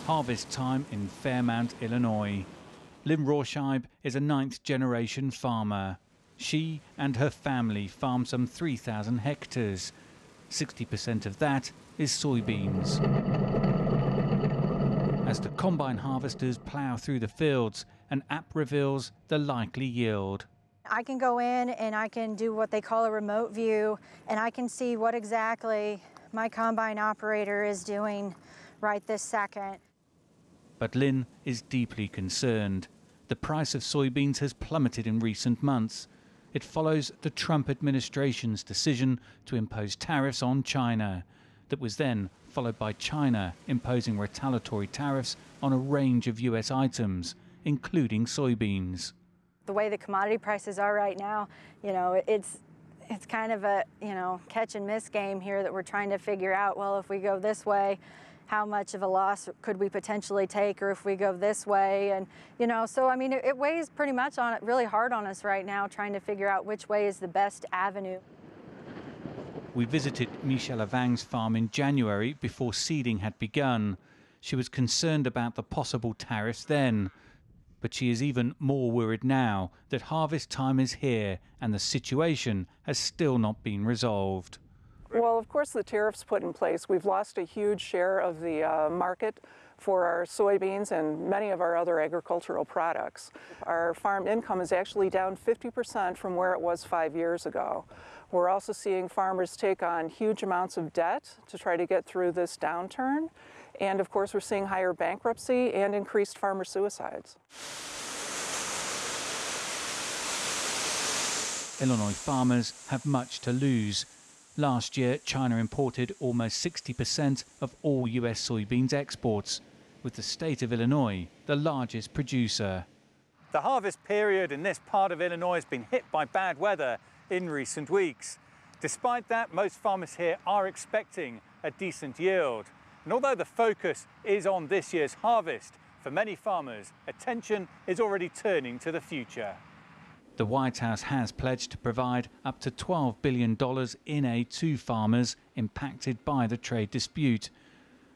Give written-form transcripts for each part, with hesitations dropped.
Harvest time in Fairmount, Illinois. Lynn Rawscheib is a ninth-generation farmer. She and her family farm some 3,000 hectares. 60% of that is soybeans. As the combine harvesters plough through the fields, an app reveals the likely yield. I can go in and I can do what they call a remote view, and I can see what exactly my combine operator is doing right this second. But Lynn is deeply concerned. The price of soybeans has plummeted in recent months. It follows the Trump administration's decision to impose tariffs on China. That was then followed by China imposing retaliatory tariffs on a range of US items, including soybeans. The way the commodity prices are right now, it's kind of a, catch and miss game here that we're trying to figure out, well, if we go this way, how much of a loss could we potentially take, or if we go this way, and so I mean it weighs pretty much on it really hard on us right now, trying to figure out which way is the best avenue. We visited Michelle Vang's farm in January before seeding had begun. She was concerned about the possible tariffs then, but she is even more worried now that harvest time is here and the situation has still not been resolved. Well, of course, the tariffs put in place, we've lost a huge share of the market for our soybeans and many of our other agricultural products. Our farm income is actually down 50% from where it was 5 years ago. We're also seeing farmers take on huge amounts of debt to try to get through this downturn. And of course, we're seeing higher bankruptcy and increased farmer suicides. Illinois farmers have much to lose. Last year, China imported almost 60% of all US soybeans exports, with the state of Illinois the largest producer. The harvest period in this part of Illinois has been hit by bad weather in recent weeks. Despite that, most farmers here are expecting a decent yield. And although the focus is on this year's harvest, for many farmers, attention is already turning to the future. The White House has pledged to provide up to $12 billion in aid to farmers impacted by the trade dispute.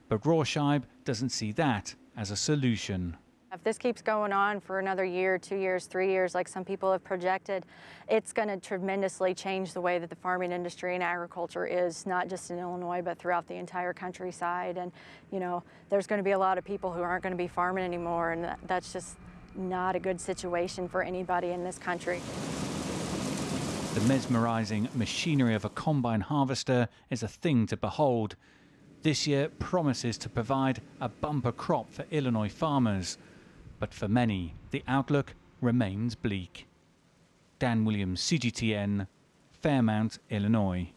But Rawscheib doesn't see that as a solution. If this keeps going on for another year, 2 years, 3 years, like some people have projected, it's going to tremendously change the way that the farming industry and agriculture is, not just in Illinois, but throughout the entire countryside. And, there's going to be a lot of people who aren't going to be farming anymore, and that's just not a good situation for anybody in this country. The mesmerizing machinery of a combine harvester is a thing to behold. This year promises to provide a bumper crop for Illinois farmers. But for many, the outlook remains bleak. Dan Williams, CGTN, Fairmount, Illinois.